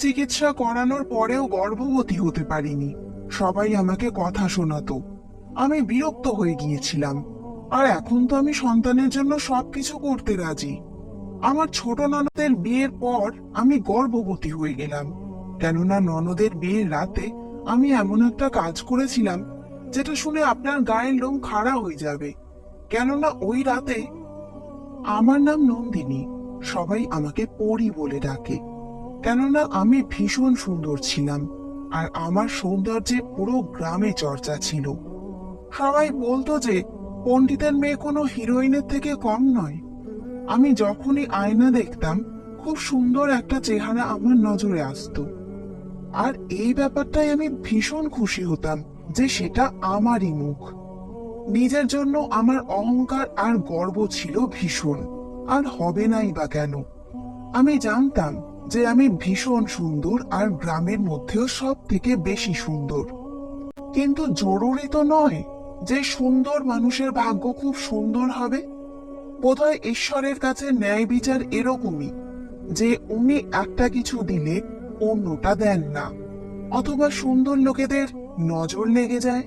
চিকিৎসা করানোর পরেও গর্ভবতী হতে পারিনি। সবাই আমাকে কথা শোনাতো। আমি বিরক্ত হয়ে গিয়েছিলাম। আর এখন তো আমি সন্তানের জন্য সবকিছু করতে রাজি। আমার ছোট ননদের বিয়ের পর আমি গর্ভবতী হয়ে গেলাম, কেননা ননদের বিয়ের রাতে আমি এমন একটা কাজ করেছিলাম যেটা শুনে আপনার গায়ের লোম খাড়া হয়ে যাবে। কেননা ওই রাতে, আমার নাম নন্দিনী, সবাই আমাকে পরী বলে ডাকে, কেননা আমি ভীষণ সুন্দর ছিলাম। আর আমার সৌন্দর্যে পুরো গ্রামে চর্চা ছিল। সবাই বলতো যে পণ্ডিতের মেয়ে কোনো হিরোইনের থেকে কম নয়। আমি যখনই আয়না দেখতাম, খুব সুন্দর একটা চেহারা আমার নজরে আসতো। আর এই ব্যাপারটাই আমি ভীষণ খুশি হতাম যে সেটা আমারই মুখ। নিজের জন্য আমার অহংকার আর গর্ব ছিল ভীষণ, আর হবে নাই বা কেন। আমি জানতাম যে আমি ভীষণ সুন্দর, আর গ্রামের মধ্যেও সব থেকে বেশি সুন্দর। কিন্তু জরুরি তো নয় যে সুন্দর মানুষের ভাগ্য খুব সুন্দর হবে। বোধহয় ঈশ্বরের কাছে ন্যায় বিচার এরকমই, যে উনি একটা কিছু দিলে অন্যটা দেন না, অথবা সুন্দর লোকেদের নজর লেগে যায়।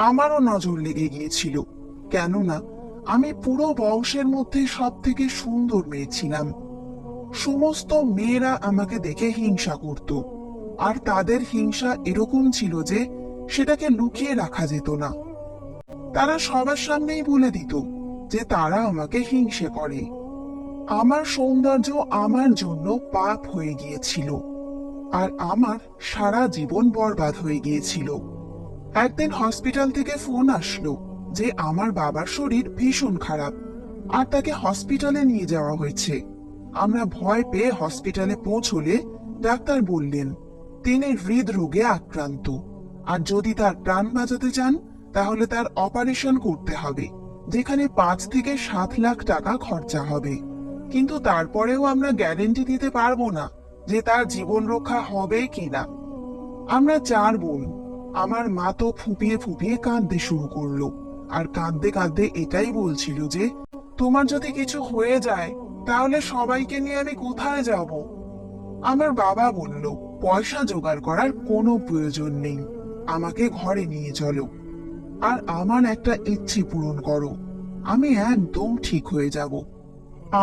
আমারও নজর লেগে গিয়েছিল, কেননা আমি পুরো বংশের মধ্যে সব থেকে সুন্দর মেয়ে ছিলাম। সমস্ত মেয়েরা আমাকে দেখে হিংসা করত, আর তাদের হিংসা এরকম ছিল যে সেটাকে লুকিয়ে রাখা যেত না। তারা সবার সামনেই বলে দিত যে তারা আমাকে হিংসে করে। আমার সৌন্দর্য আমার জন্য পাপ হয়ে গিয়েছিল, আর আমার সারা জীবন বরবাদ হয়ে গিয়েছিল। একদিন হসপিটাল থেকে ফোন আসলো যে আমার বাবার শরীর ভীষণ খারাপ, আর তাকে হসপিটালে নিয়ে যাওয়া হয়েছে। আমরা ভয় পেয়ে হসপিটালে পৌঁছলে ডাক্তার বললেন তিনি হৃদরোগে আক্রান্ত, আর যদি তার প্রাণ বাঁচাতে চান তাহলে তার অপারেশন করতে হবে, যেখানে 5 থেকে 7 লাখ টাকা খরচা হবে। কিন্তু তারপরেও আমরা গ্যারেন্টি দিতে পারবো না যে তার জীবন রক্ষা হবে কিনা। আমরা 4 বোন। আমার মা তো ফুপিয়ে ফুপিয়ে কাঁদতে শুরু করলো, আর কাঁদতে কাঁদতে এটাই বলছিল যে তোমার যদি কিছু হয়ে যায় তাহলে সবাইকে নিয়ে আমি কোথায় যাব। আমার বাবা বলল পয়সা জোগাড় করার কোনো প্রয়োজন নেই, আমাকে ঘরে নিয়ে চলো, আর আমার একটা ইচ্ছে পূরণ করো, আমি একদম ঠিক হয়ে যাব।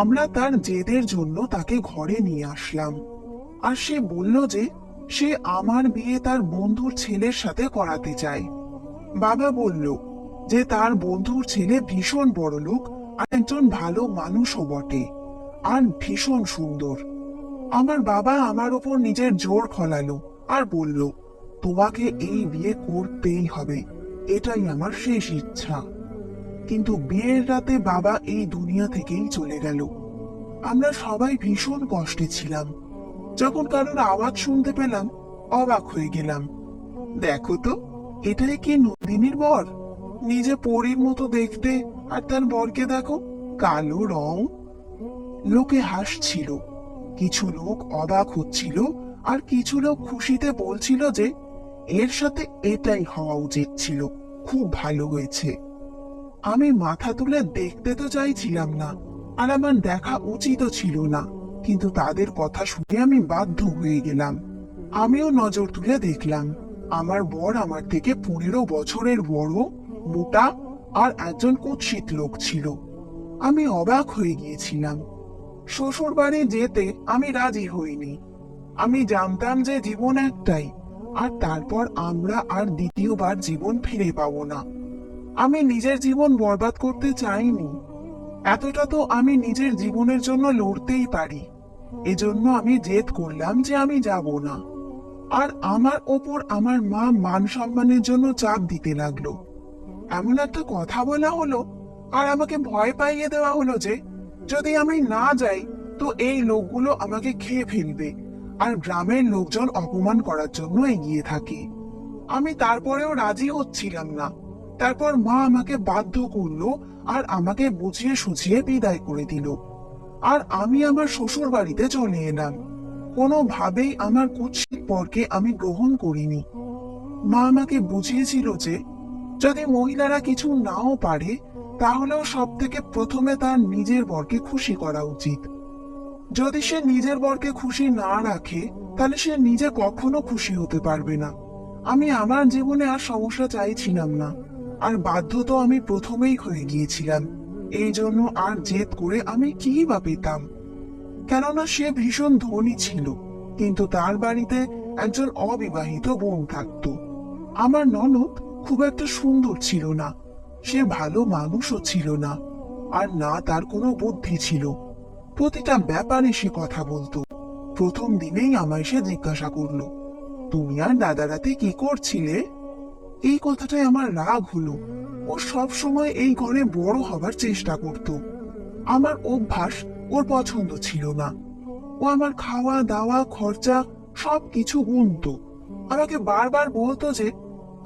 আমরা তার জেদের জন্য তাকে ঘরে নিয়ে আসলাম, আর সে বলল যে সে আমার বিয়ে তার বন্ধুর ছেলের সাথে করাতে চায়। বাবা বলল যে তার বন্ধুর ছেলে ভীষণ বড়লোক, আর একজন ভালো মানুষও বটে, আর ভীষণ সুন্দর। আমার বাবা আমার উপর নিজের জোর ফলালো, আর বলল তোমাকে এই বিয়ে করতেই হবে, এটাই আমার শেষ ইচ্ছা। কিন্তু বিয়ের রাতে বাবা এই দুনিয়া থেকেই চলে গেল। আমরা সবাই ভীষণ কষ্টে ছিলাম। যখন কারোর আওয়াজ শুনতে পেলাম, অবাক হয়ে গেলাম। দেখো তো, এটাই কি নন্দিনীর বর? নিজে পরীর মতো দেখতে, আর তার বরকে দেখো, কালো রং। লোকে হাসছিল, কিছু লোক অবাক হচ্ছিল, আর কিছু লোক খুশিতে বলছিল যে এর সাথে এটাই হওয়া উচিত ছিল, খুব ভালো হয়েছে। আমি মাথা তুলে দেখতে তো চাইছিলাম না, আর আমার দেখা উচিতও ছিল না, কিন্তু তাদের কথা শুনে আমি বাধ্য হয়ে গেলাম। আমিও নজর তুলে দেখলাম আমার বর আমার থেকে 15 বছরের বড়, মোটা, আর একজন কুৎসিত লোক ছিল। আমি অবাক হয়ে গিয়েছিলাম। শ্বশুর বাড়ি যেতে আমি রাজি হইনি। আমি জানতাম যে জীবন একটাই, আর তারপর আমরা আর দ্বিতীয়বার জীবন ফিরে পাবো না। আমি নিজের জীবন বরবাদ করতে চাইনি। এতটা তো আমি নিজের জীবনের জন্য লড়তেই পারি। এজন্য আমি জেদ করলাম যে আমি যাব না। আর আমার ওপর আমার মা মান সম্মানের জন্য চাপ দিতে লাগলো। এমন একটা কথা বলা হলো, আর আমাকে ভয় পাইয়ে দেওয়া হলো যে যদি আমি না যাই তো এই লোকগুলো আমাকে খেয়ে ফেলবে, আর গ্রামের লোকজন অপমান করার জন্য এগিয়ে থাকে। আমি তারপরেও রাজি হচ্ছিলাম না। তারপর মা আমাকে বাধ্য করলো, আর আমাকে বুঝিয়ে সুঝিয়ে বিদায় করে দিল। আর আমি আমার শ্বশুর বাড়িতে চলে এলাম। কোনোভাবেই আমার কুৎসিত বরকে আমি গ্রহণ করিনি। মা আমাকে বুঝিয়েছিল যে যদি মহিলারা কিছু নাও পারে, তাহলেও সব থেকে প্রথমে তার নিজের বরকে খুশি করা উচিত। যদি সে নিজের বরকে খুশি না রাখে, তাহলে সে নিজে কখনো খুশি হতে পারবে না। আমি আমার জীবনে আর সমস্যা চাইছিলাম না, আর বাধ্য তো আমি প্রথমেই হয়ে গিয়েছিলাম। এই জন্য আর জেদ করে আমি কি বা পেতাম? কেননা সে ভীষণ ধনী ছিল, কিন্তু তার বাড়িতে একজন অবিবাহিত বোন থাকতো। আমার ননদ খুব একটা সুন্দর ছিল না, সে ভালো মানুষও ছিল না, আর না তার কোনো বুদ্ধি ছিল। প্রতিটা ব্যাপারে সে কথা বলতো। প্রথম দিনেই আমায় সে জিজ্ঞাসা করলো, তুমি আর দাদারাতে কি করছিলে? এই কথাটাই আমার রাগ হলো। ও সব সময় এই ঘরে বড় হবার চেষ্টা করত। আমার অভ্যাস ওর পছন্দ ছিল না। ও আমার খাওয়া দাওয়া খরচা সবকিছু গুনতো। আমাকে বারবার বলতো যে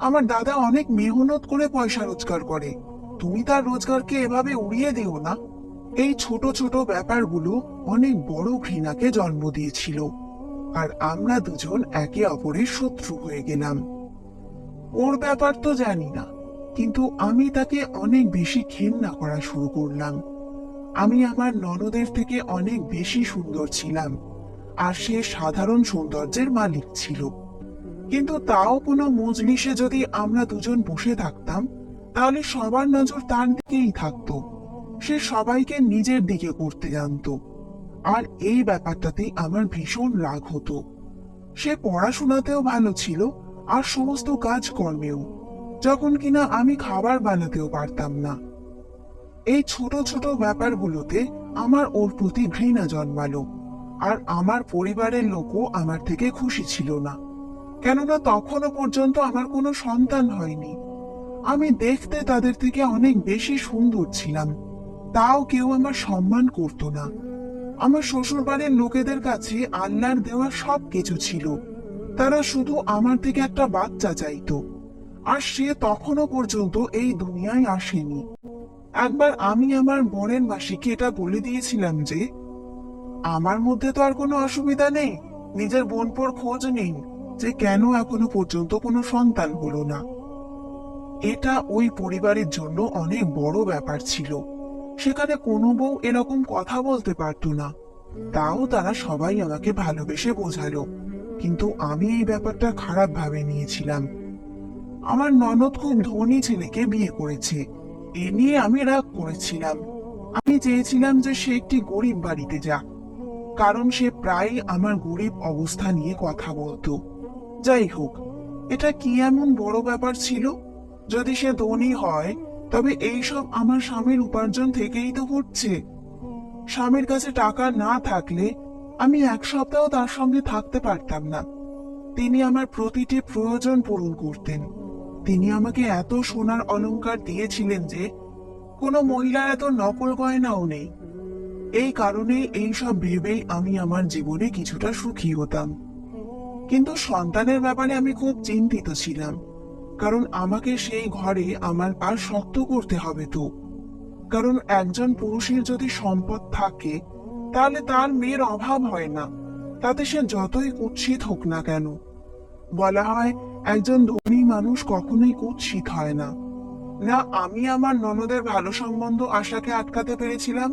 আমার দাদা অনেক মেহনত করে পয়সা রোজগার করে, তুমি তার রোজগারকে এভাবে উড়িয়ে দিও না। এই ছোট ছোট ব্যাপারগুলো অনেক বড় ঘৃণাকে জন্ম দিয়েছিল, আর আমরা দুজন একে অপরের শত্রু হয়ে গেলাম। ওর ব্যাপার তো জানি না, কিন্তু আমি তাকে অনেক বেশি ঘেন্না করা শুরু করলাম। আমি আমার ননদের থেকে অনেক বেশি সুন্দর ছিলাম, আর সে সাধারণ সৌন্দর্যের মালিক ছিল। কিন্তু তাও কোনো মজলিসে যদি আমরা দুজন বসে থাকতাম, তাহলে সবার নজর তার দিকেই থাকতো। সে সবাইকে নিজের দিকে করতে জানতো, আর এই ব্যাপারটাতেই আমার ভীষণ রাগ হতো। সে পড়াশোনাতেও ভালো ছিল, আর সমস্ত কাজ কর্মেও, যখন কিনা আমি খাবার বানাতেও পারতাম না। এই ছোট ছোট ব্যাপারগুলোতে আমার ওর প্রতি ঘৃণা জন্মালো, আর আমার পরিবারের লোকও আমার থেকে খুশি ছিল না, কেননা তখনও পর্যন্ত আমার কোনো সন্তান হয়নি। আমি দেখতে তাদের থেকে অনেক বেশি সুন্দর ছিলাম, তাও কেউ আমার সম্মান করতো না। আমার শ্বশুর বাড়ির লোকেদের কাছে আল্লাহর দেওয়া সবকিছু ছিল, তারা শুধু আমার থেকে একটা বাচ্চা চাইতো, আর সে তখনও পর্যন্ত এই দুনিয়ায় আসেনি। একবার আমি আমার বরের মাসিকে এটা বলে দিয়েছিলাম যে আমার মধ্যে তো আর কোনো অসুবিধা নেই, নিজের বোনপোর খোঁজ নিন যে কেন এখনো পর্যন্ত কোনো সন্তান হলো না। এটা ওই পরিবারের জন্য অনেক বড় ব্যাপার ছিল। সেখানে কোনো বউ এরকম কথা বলতে পারতো না। তাও তারা সবাই আমাকে ভালোবেসে বোঝালো, কিন্তু আমি এই ব্যাপারটা খারাপ ভাবে নিয়েছিলাম। আমার ননদ খুব ধনী ছেলেকে বিয়ে করেছে, এ নিয়ে আমি রাগ করেছিলাম। আমি চেয়েছিলাম যে সে একটি গরিব বাড়িতে যাক, কারণ সে প্রায়ই আমার গরিব অবস্থা নিয়ে কথা বলতো। যাই হোক, এটা কি এমন বড় ব্যাপার ছিল? যদি সে ধনী হয়, তবে এইসব আমার স্বামীর উপার্জন থেকেই তো হচ্ছে। স্বামীর কাছে টাকা না থাকলে আমি এক সপ্তাহ তার সঙ্গে থাকতে পারতাম না। তিনি আমার প্রতিটি প্রয়োজন পূরণ করতেন। তিনি আমাকে এত সোনার অলংকার দিয়েছিলেন যে কোনো মহিলার এত নকল গয়নাও নেই। এই কারণে এইসব ভেবেই আমি আমার জীবনে কিছুটা সুখী হতাম। কিন্তু সন্তানের ব্যাপারে আমি খুব চিন্তিত ছিলাম, কারণ আমাকে সেই ঘরে আমার পা শক্ত করতে হবে তো। কারণ একজন পুরুষের যদি সম্পদ থাকে, তাহলে তার মেয়ের অভাব হয় না, তাতে সে যতই কুৎসিত হোক না কেন। বলা হয় একজন ধনী মানুষ কখনোই কুৎসিত হয় না। না আমি আমার ননদের ভালো সম্বন্ধ আশাকে আটকাতে পেরেছিলাম,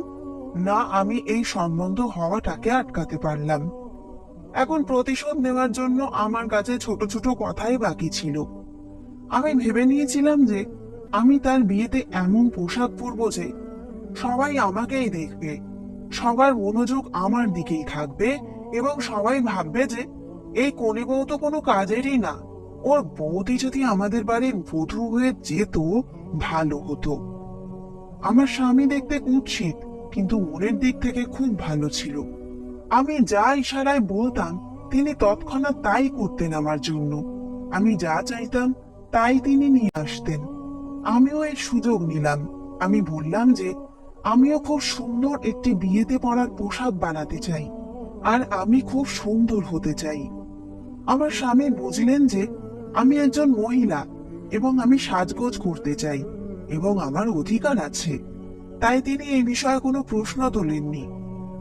না আমি এই সম্বন্ধ হওয়াটাকে আটকাতে পারলাম। এখন প্রতিশোধ নেওয়ার জন্য আমার কাছে ছোট ছোট কথাই বাকি ছিল। আমি ভেবে নিয়েছিলাম যে আমি তার বিয়েতে এমন পোশাক পরবো যে সবাই আমাকেই দেখবে, সবার মনোযোগ আমার দিকেই থাকবে, এবং সবাই ভাববে যে এই কোনে বউ তো কোনো কাজেরই না, ওর বৌদি যদি আমাদের বাড়ির বধূ হয়ে যেত ভালো হতো। আমার স্বামী দেখতে কুৎসিত, কিন্তু মনের দিক থেকে খুব ভালো ছিল। আমি যা ইশারায় বলতাম তিনি তৎক্ষণাৎ তাই করতেন আমার জন্য। আমি যা চাইতাম তাই তিনি নিয়ে আসতেন। আমিও এর সুযোগ নিলাম। আমি বললাম যে আমিও খুব সুন্দর একটি বিয়েতে পরার পোশাক বানাতে চাই, আর আমি খুব সুন্দর হতে চাই। আমার স্বামী বুঝলেন যে আমি একজন মহিলা, এবং আমি সাজগোজ করতে চাই, এবং আমার অধিকার আছে। তাই তিনি এই বিষয়ে কোনো প্রশ্ন তোলেননি।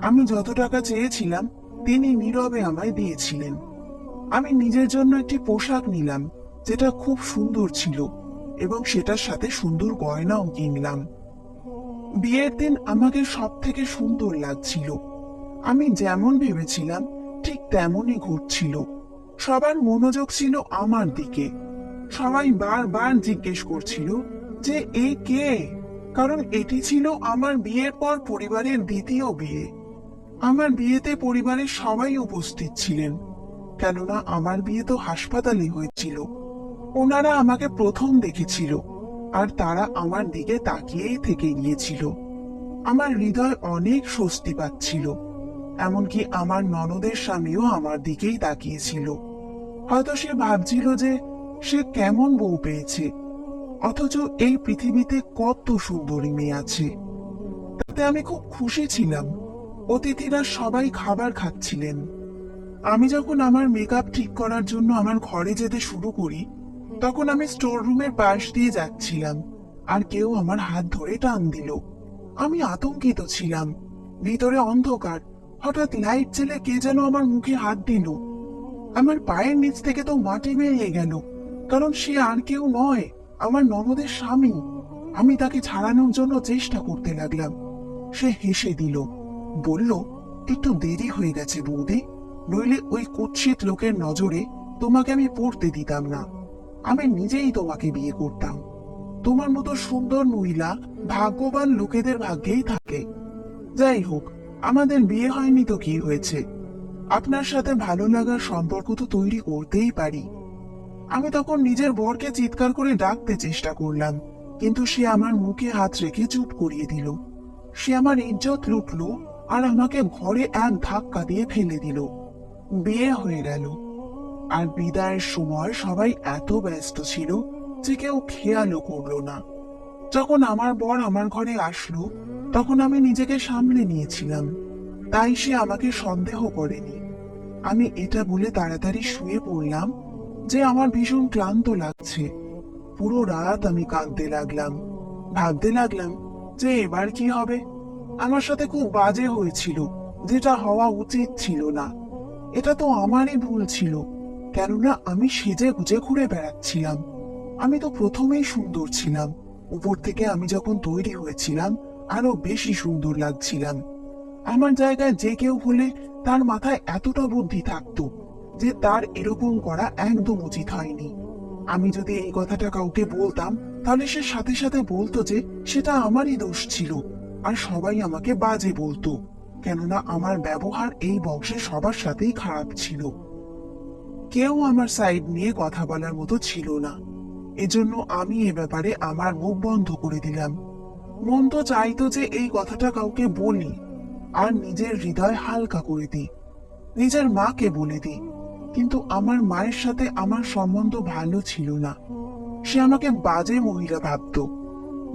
আমি যত টাকা চেয়েছিলাম তিনি নীরবে আমায় দিয়েছিলেন। আমি নিজের জন্য একটি পোশাক নিলাম, যেটা খুব সুন্দর ছিল, এবং সেটার সাথে সুন্দর গয়নাও কিনলাম। বিয়ের দিন আমাকে সব থেকে সুন্দর লাগছিল। আমি যেমন ভেবেছিলাম ঠিক তেমনই ঘটছিল। সবার মনোযোগ ছিল আমার দিকে। সবাই বারবার জিজ্ঞেস করছিল যে এ কে, কারণ এটি ছিল আমার বিয়ের পর পরিবারের দ্বিতীয় বিয়ে। আমার বিয়েতে পরিবারের সবাই উপস্থিত ছিলেন, কেননা আমার বিয়ে তো হাসপাতালে হয়েছিল। ওনারা আমাকে প্রথম দেখেছিল, আর তারা আমার দিকে তাকিয়েই থেকে গিয়েছিল। আমার হৃদয় অনেক স্বস্তি পাচ্ছিল। এমনকি আমার ননদের স্বামীও আমার দিকেই তাকিয়েছিল। হয়তো সে ভাবছিল যে সে কেমন বউ পেয়েছে, অথচ এই পৃথিবীতে কত সুন্দরী মেয়ে আছে। তাতে আমি খুব খুশি ছিলাম। অতিথিরা সবাই খাবার খাচ্ছিলেন। আমি যখন আমার মেকআপ ঠিক করার জন্য আমার ঘরে যেতে শুরু করি, তখন আমি স্টোর রুমের পাশ দিয়ে যাচ্ছিলাম, আর কেউ আমার হাত ধরে টান দিল। আমি আতঙ্কিত ছিলাম। ভিতরে অন্ধকার, হঠাৎ লাইট জ্বেলে কে যেন আমার মুখে হাত দিল। আমার পায়ের নিচ থেকে তো মাটি বেরিয়ে গেল, কারণ সে আর কেউ নয়, আমার ননদের স্বামী। আমি তাকে ছাড়ানোর জন্য চেষ্টা করতে লাগলাম। সে হেসে দিল, বলল, একটু দেরি হয়ে গেছে বৌদি, নইলে ওই কুৎসিত লোকের নজরে তোমাকে আমি পড়তে দিতাম না। আমি নিজেই তোমাকে বিয়ে করতাম। তোমার মতো সুন্দর মহিলা ভাগ্যবান লোকেদের ভাগ্যেই থাকে। যাই হোক, আমাদের বিয়ে হয়নি তো কি হয়েছে, আপনার সাথে ভালো লাগার সম্পর্ক তো তৈরি করতেই পারি। আমি তখন নিজের বরকে চিৎকার করে ডাকতে চেষ্টা করলাম, কিন্তু সে আমার মুখে হাত রেখে চুপ করিয়ে দিল। সে আমার ইজ্জত লুটলো আর আমাকে ঘরে এক ধাক্কা দিয়ে ফেলে দিল। বিয়ে হয়ে গেল, আর বিদায়ের সময় সবাই এত ব্যস্ত ছিল যে কেউ খেয়ালও করলো না। যখন আমার বর আমার ঘরে আসলো, তখন আমি নিজেকে সামলে নিয়েছিলাম, তাই সে আমাকে সন্দেহ করেনি। আমি এটা বলে তাড়াতাড়ি শুয়ে পড়লাম যে আমার ভীষণ ক্লান্ত লাগছে। পুরো রাত আমি কাঁদতে লাগলাম, ভাবতে লাগলাম যে এবার কি হবে। আমার সাথে খুব বাজে হয়েছিল, যেটা হওয়া উচিত ছিল না। এটা তো আমারই ভুল ছিল, কেননা আমি সেজে গুজে ঘুরে বেড়াচ্ছিলাম। আমি তো প্রথমেই সুন্দর ছিলাম, উপর থেকে আমি যখন তৈরি হয়েছিলাম আরো বেশি সুন্দর লাগছিলাম। আমার জায়গায় যে কেউ হলে তার মাথায় এতটা বুদ্ধি থাকতো যে তার এরকম করা একদম উচিত হয়নি। আমি যদি এই কথাটা কাউকে বলতাম, তাহলে সে সাথে সাথে বলতো যে সেটা আমারই দোষ ছিল, আর সবাই আমাকে বাজে বলতো, কেননা আমার ব্যবহার এই বংশে সবার সাথেই খারাপ ছিল। কেউ আমার সাইড নিয়ে কথা বলার মতো ছিল না। এজন্য আমি এ ব্যাপারে আমার মুখ বন্ধ করে দিলাম। মন তো চাইতো যে এই কথাটা কাউকে বলি, আর নিজের হৃদয় হালকা করে দিই, নিজের মাকে বলে দিই। কিন্তু আমার মায়ের সাথে আমার সম্বন্ধ ভালো ছিল না। সে আমাকে বাজে মহিলা ভাবতো।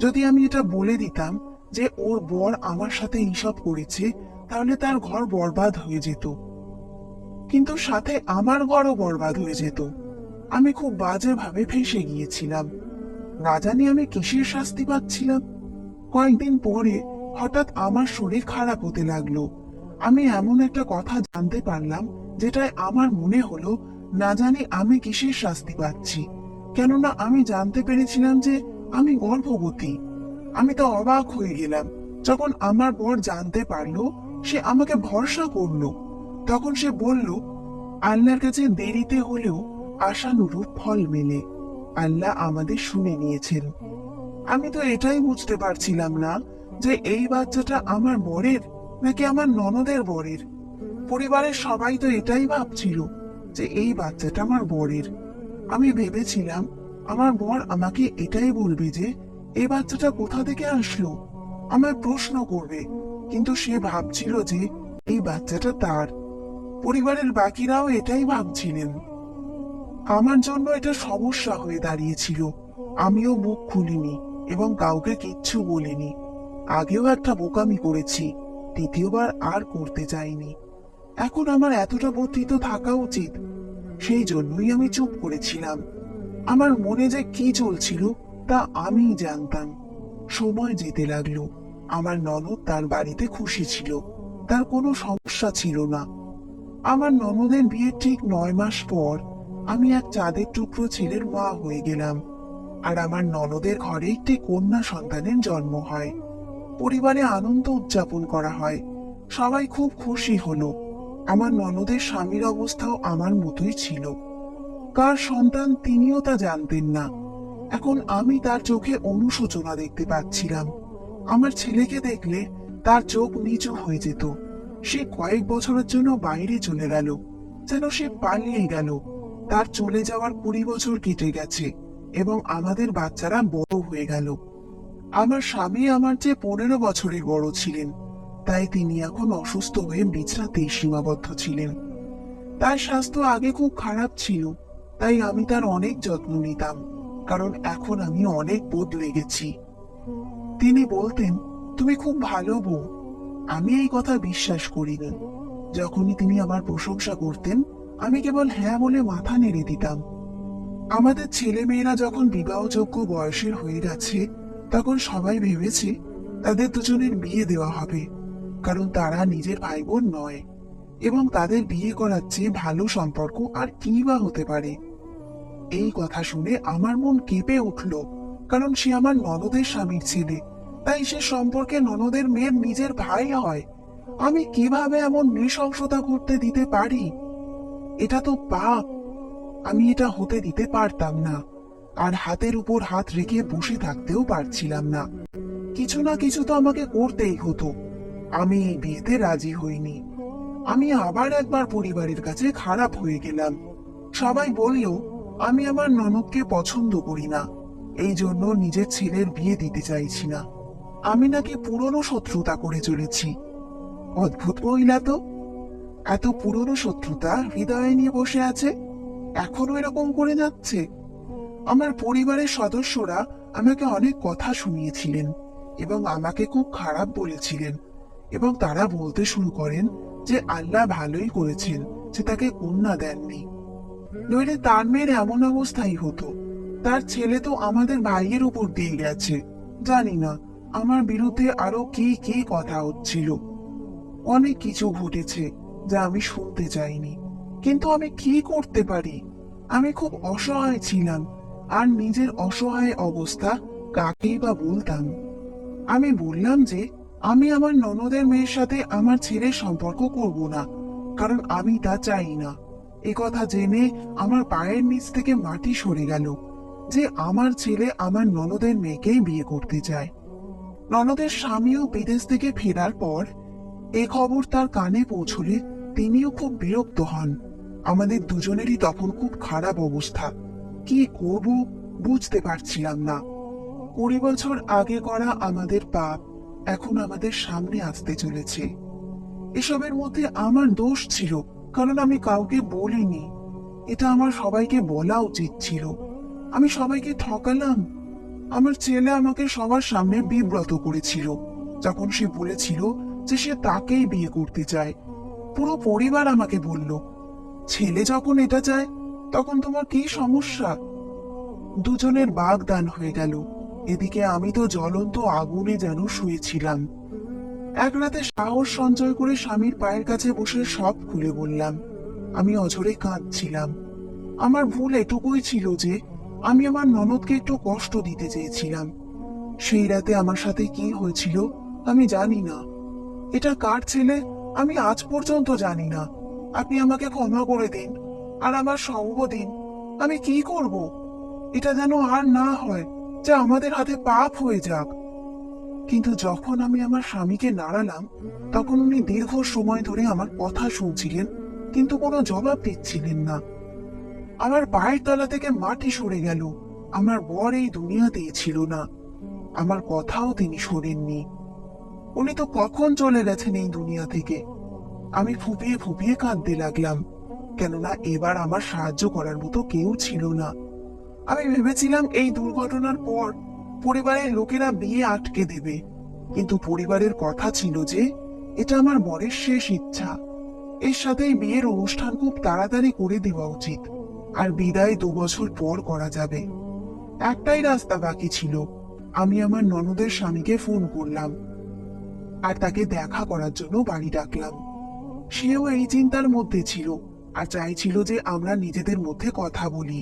যদি আমি এটা বলে দিতাম যে ওর বর আমার সাথে এইসব করেছে, তাহলে তার ঘর বরবাদ হয়ে যেত, কিন্তু সাথে আমার ঘরও বরবাদ হয়ে যেত। আমি খুব বাজেভাবে ফেঁসে গিয়েছিলাম। না জানি আমি কিসের শাস্তি পাচ্ছিলাম। কয়েকদিন পরে হঠাৎ আমার শরীর খারাপ হতে লাগলো। আমি এমন একটা কথা জানতে পারলাম যেটায় আমার মনে হলো না জানি আমি কিসের শাস্তি পাচ্ছি, কেননা আমি জানতে পেরেছিলাম যে আমি গর্ভবতী। আমি তো অবাক হয়ে গেলাম যখন আমার বর জানতে পারলো। সে আমাকে ভরসা করলো। তখন সে বলল, আল্লাহর কাছে দেরিতে হলেও আশানুরূপ ফল মেলে। আল্লাহ আমাদের শুনে নিয়েছেন। আমি তো এটাই বুঝতে পারছিলাম না যে এই বাচ্চাটা আমার বরের নাকি আমার ননদের বরের। পরিবারের সবাই তো এটাই ভাবছিল যে এই বাচ্চাটা আমার বরের। আমি ভেবেছিলাম আমার বর আমাকে এটাই বলবে যে এই বাচ্চাটা কোথা থেকে আসলো, আমায় প্রশ্ন করবে, কিন্তু সে ভাবছিল যে এই বাচ্চাটা তার। পরিবারের বাকিরাও এটাই ভাবছিলেন। আমার জন্য এটা সমস্যা হয়ে দাঁড়িয়েছিল। আমিও মুখ খুলিনি এবং কাউকে কিচ্ছু বলিনি। আগেও একটা বোকামি করেছি, দ্বিতীয়বার আর করতে চাইনি। এখন আমার এতটা বুদ্ধি তো থাকা উচিত, সেই জন্যই আমি চুপ করেছিলাম। আমার মনে যে কি চলছিল তা আমিই জানতাম। সময় যেতে লাগলো। আমার ননদ তার বাড়িতে খুশি ছিল, তার কোনো সমস্যা ছিল না। আমার ননদের বিয়ের ঠিক 9 মাস পর আমি এক চাঁদের টুকরো ছেলের মা হয়ে গেলাম, আর আমার ননদের ঘরে একটি কন্যা সন্তানের জন্ম হয়। পরিবারে আনন্দ উদযাপন করা হয়, সবাই খুব খুশি হলো। আমার ননদের স্বামীর অবস্থাও আমার মতোই ছিল। কার সন্তান তিনিও তা জানতেন না। এখন আমি তার চোখে অনুশোচনা দেখতে পাচ্ছিলাম। আমার ছেলেকে দেখলে তার চোখ নিচু হয়ে যেত। সে কয়েক বছরের জন্য বাইরে চলে গেল, যেন সে পালিয়ে গেল। তার চলে যাওয়ার 20 বছর কেটে গেছে এবং আমাদের বাচ্চারা বড় হয়ে গেল। আমার স্বামী আমার চেয়ে 15 বছরের বড় ছিলেন, তাই তিনি এখন অসুস্থ হয়ে বিছানাতেই সীমাবদ্ধ ছিলেন। তার স্বাস্থ্য আগে খুব খারাপ ছিল, তাই আমি তার অনেক যত্ন নিতাম, কারণ এখন আমি অনেক বদলে গেছি। তিনি বলতেন, তুমি খুব ভালো বউ। আমি এই কথা বিশ্বাস করিনি। যখনই তিনি আমার প্রশংসা করতেন, আমি কেবল হ্যাঁ বলে মাথা নেড়ে দিতাম। আমাদের ছেলে মেয়েরা যখন বিবাহযোগ্য বয়সের হয়ে গেছে, তখন সবাই ভেবেছে তাদের দুজনের বিয়ে দেওয়া হবে, কারণ তারা নিজের ভাই বোন নয়, এবং তাদের বিয়ে করার চেয়ে ভালো সম্পর্ক আর কি বা হতে পারে। এই কথা শুনে আমার মন কেঁপে উঠল, কারণ সে আমার ননদের স্বামীর ছেলে, তাই সে সম্পর্কে ননদের মেয়ের নিজের ভাই হয়। আমি কিভাবে এমন নৃশংসতা করতে দিতে পারি? এটা তো পাপ। আমি এটা হতে দিতে পারতাম না, আর হাতের উপর হাত রেখে বসে থাকতেও পারছিলাম না। কিছু না কিছু তো আমাকে করতেই হতো। আমি এই বিয়েতে রাজি হইনি। আমি আবার একবার পরিবারের কাছে খারাপ হয়ে গেলাম। সবাই বলল আমি আমার ননদকে পছন্দ করি না, এই জন্য নিজের ছেলের বিয়ে দিতে চাইছি না। আমি নাকি পুরনো শত্রুতা করে চলেছি। অদ্ভুত মহিলা তো, এত পুরনো শত্রুতা হৃদয়ে নিয়ে বসে আছে, এখনো এরকম করে যাচ্ছে। আমার পরিবারের সদস্যরা আমাকে অনেক কথা শুনিয়েছিলেন এবং আমাকে খুব খারাপ বলেছিলেন, এবং তারা বলতে শুরু করেন যে আল্লাহ ভালোই করেছেন যে তাকে কন্যা দেননি, নইলে তার মেয়ের এমন অবস্থাই হতো। তার ছেলে তো আমাদের ভাইয়ের উপর দিয়ে গেছে। জানি না আমার বিরুদ্ধে আরো কি কি কথা হচ্ছিল। অনেক কিছু ঘটেছে যা আমি শুনতে চাইনি, কিন্তু আমি কি করতে পারি? আমি খুব অসহায় ছিলাম, আর নিজের অসহায় অবস্থা কাকেই বা বলতাম। আমি বললাম যে আমি আমার ননদের মেয়ের সাথে আমার ছেলের সম্পর্ক করব না, কারণ আমি তা চাই না। এ কথা জেনে আমার পায়ের নিচ থেকে মাটি সরে গেল যে আমার ছেলে আমার ননদের মেয়েকেই বিয়ে করতে চায়। ননদের স্বামীও বিদেশ থেকে ফেরার পর এ খবর তার কানে পৌঁছলে তিনিও খুব বিরক্ত হন। আমাদের দুজনেরই তখন খুব খারাপ অবস্থা। কি করব বুঝতে পারছিলাম না। 20 বছর আগে করা আমাদের পাপ এখন আমাদের সামনে আসতে চলেছে। এসবের মধ্যে আমার দোষ ছিল, কারণ আমি কাউকে বলিনি। এটা আমার সবাইকে বলা উচিত ছিল। আমি সবাইকে ঠকালাম। আমার ছেলে আমাকে সবার সামনে বিব্রত করেছিল যখন সে বলেছিল যে সে তাকেই বিয়ে করতে চায়। পুরো পরিবার আমাকে বলল, ছেলে যখন এটা চায় তখন তোমার কি সমস্যা? দুজনের বাগদান হয়ে গেল। এদিকে আমি তো জ্বলন্ত আগুনে যেন শুয়েছিলাম। এক রাতে সাহস সঞ্চয় করে স্বামীর পায়ের কাছে বসে সব খুলে বললাম। আমি অঝরে কাঁদছিলাম। আমার ভুল এটুকুই ছিল যে আমি আমার ননদকে একটু কষ্ট দিতে চেয়েছিলাম। সেই রাতে আমার সাথে কি হয়েছিল আমি জানি না। এটা কার ছেলে আমি আজ পর্যন্ত জানি না। আপনি আমাকে ক্ষমা করে দিন, আর আমার সঙ্গ দিন। আমি কি করব? এটা যেন আর না হয় যে আমাদের হাতে পাপ হয়ে যাক। কিন্তু যখন আমি আমার স্বামীকে নাড়ালাম, তখন উনি দীর্ঘ সময় ধরে আমার কথা শুনছিলেন, কিন্তু কোনো জবাব দিচ্ছিলেন না। আমার পায়ের তলা থেকে মাটি সরে গেল। আমার বর এই দুনিয়াতেই ছিল না। আমার কথাও তিনি শোনেননি। উনি তো কখন চলে গেছেন এই দুনিয়া থেকে। আমি ফুপিয়ে ফুপিয়ে কাঁদতে লাগলাম, কেননা এবার আমার সাহায্য করার মতো কেউ ছিল না। আমি ভেবেছিলাম এই দুর্ঘটনার পর পরিবারের লোকেরা বিয়ে আটকে দেবে, কিন্তু পরিবারের কথা ছিল যে এটা আমার বরের শেষ ইচ্ছা। এর সাথেই বিয়ের অনুষ্ঠান খুব তাড়াতাড়ি করে দেওয়া উচিত, আর বিদায় 2 বছর পর করা যাবে। একটাই রাস্তা বাকি ছিল। আমি আমার ননদের স্বামীকে ফোন করলাম আর তাকে দেখা করার জন্য বাড়ি ডাকলাম। সেও এই চিন্তার মধ্যে ছিল আর চাইছিল যে আমরা নিজেদের মধ্যে কথা বলি।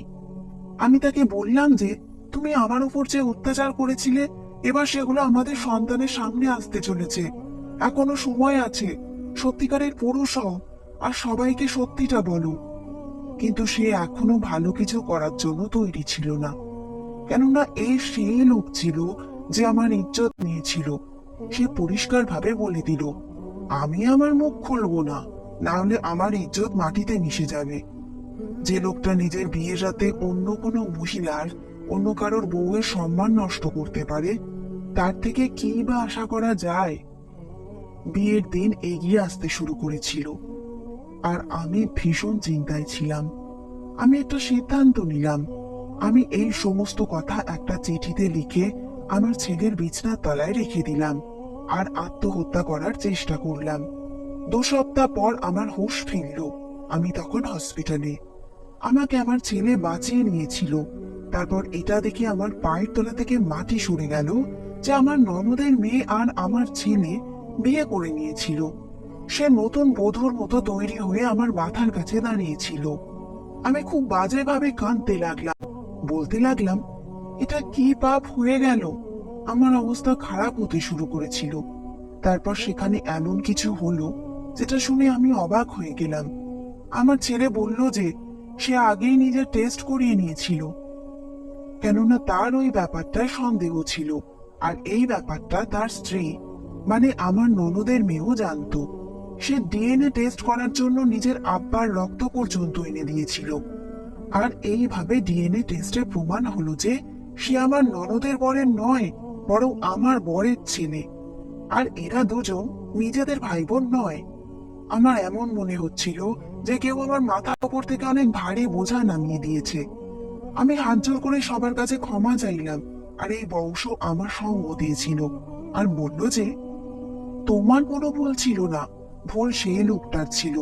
আমি তাকে বললাম যে তুমি আমার উপর যে অত্যাচার করেছিলে, এবার সেগুলো আমাদের সন্তানের সামনে আসতে চলেছে। এখনো সময় আছে। সত্যিকারের পুরুষ হও, আর সবাইকে সত্যিটা বলো। কিন্তু সে এখনো ভালো কিছু করার জন্য তৈরি ছিল না। কেননা এই সেই লোক ছিল যে আমার ইজ্জত নিয়েছিল। সে পরিষ্কারভাবে বলে দিল, আমি আমার মুখ খুলবো না, না হলে আমার ইজ্জত মাটিতে মিশে যাবে। যে লোকটা নিজের বিয়ের রাতে অন্য কোনো মহিলার, অন্য কারোর বউয়ের সম্মান নষ্ট করতে পারে, তার থেকে কি বা আশা করা যায়? বিয়ের দিন এগিয়ে আসতে শুরু করেছিল, আর আমি ভীষণ চিন্তায় ছিলাম। আমি একটা সিদ্ধান্ত নিলাম। আমি এই সমস্ত কথা একটা চিঠিতে লিখে আমার ছেলের বিছনার তলায় রেখে দিলাম, আর আত্মহত্যা করার চেষ্টা করলাম। 2 সপ্তাহ পর আমার হুঁশ ফিরল। আমি তখন হসপিটালে। আমাকে আমার ছেলে বাঁচিয়ে নিয়েছিল। তারপর এটা দেখে আমার পায়ের তলা থেকে মাটি সরে গেল যে আমার ননদের মেয়ে আর আমার ছেলে বিয়ে করে নিয়েছিল। সে নতুন বধূর মতো তৈরি হয়ে আমার মাথার কাছে দাঁড়িয়েছিল। আমি খুব বাজেভাবে কাঁদতে লাগলাম, বলতে লাগলাম, এটা কি পাপ হয়ে গেল? আমার অবস্থা খারাপ হতে শুরু করেছিল। তারপর সেখানে এমন কিছু হলো যেটা শুনে আমি অবাক হয়ে গেলাম। আমার ছেলে বলল যে সে আগেই নিজের টেস্ট করিয়ে নিয়েছিল, কেননা তার ওই ব্যাপারটায় সন্দেহ ছিল। আর এই ব্যাপারটা তার স্ত্রী, মানে আমার ননদের মেয়েও জানতো। সে ডিএনএ টেস্ট করার জন্য নিজের আব্বার রক্ত পর্যন্ত এনে দিয়েছিল। আর এইভাবে ডিএনএ টেস্টে প্রমাণ হলো যে সে আমার ননদের বরের নয়, বরং আমার বরের ছেলে। আর এরা দুজন নিজেদের ভাই বোন নয়। আমার এমন মনে হচ্ছিল যে কেউ আমার মাথার উপর থেকে অনেক ভারী বোঝা নামিয়ে দিয়েছে। আমি হাত জোর করে সবার কাছে ক্ষমা চাইলাম, আর এই বংশ আমার সঙ্গ দিয়েছিল আর বলল যে তোমার কোনো ভুল ছিল না, ভুল সেই লোকটার ছিল।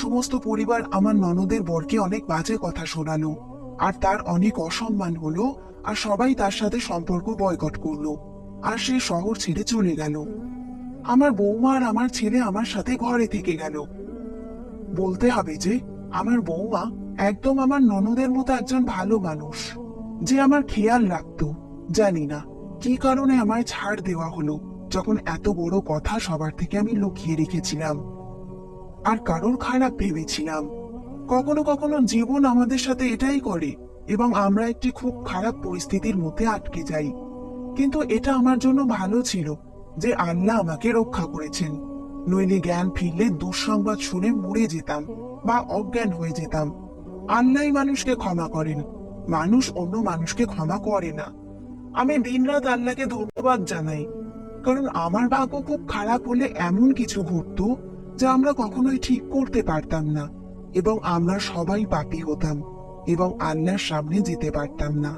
সমস্ত পরিবার আমার ননদের বরকে অনেক বাজে কথা শোনালো, আর তার অনেক অসম্মান হলো, আর সবাই তার সাথে সম্পর্ক বয়কট করলো, আর সে শহর ছেড়ে চলে গেল। আমার বৌমা আর আমার ছেলে আমার সাথে ঘরে থেকে গেল। বলতে হবে যে আমার বৌমা একদম আমার ননদের মতো একজন ভালো মানুষ, যে আমার খেয়াল রাখতো। জানি না কি কারণে আমায় ছাড় দেওয়া হলো, যখন এত বড় কথা সবার থেকে আমি লুকিয়ে রেখেছিলাম আর কারোর খারাপ ভেবেছিলাম। কখনো কখনো জীবন আমাদের সাথে এটাই করে, এবং আমরা একটি খুব খারাপ পরিস্থিতির মধ্যে আটকে যাই। কিন্তু এটা আমার জন্য ভালো ছিল যে আল্লাহ আমাকে রক্ষা করেছেন। নইলে জ্ঞান ফিরলে দুঃসংবাদ শুনে মরে যেতাম বা অজ্ঞান হয়ে যেতাম। আল্লাহই মানুষকে ক্ষমা করেন, মানুষ অন্য মানুষকে ক্ষমা করে না। আমি দিনরাত আল্লাহকে ধন্যবাদ জানাই, কারণ আমার ভাগ্য খুব খারাপ হলে এমন কিছু ঘটতো যা আমরা কখনোই ঠিক করতে পারতাম না, এবং আমরা সবাই পাপী হতাম এবং আল্লাহর সামনে যেতে পারতাম না।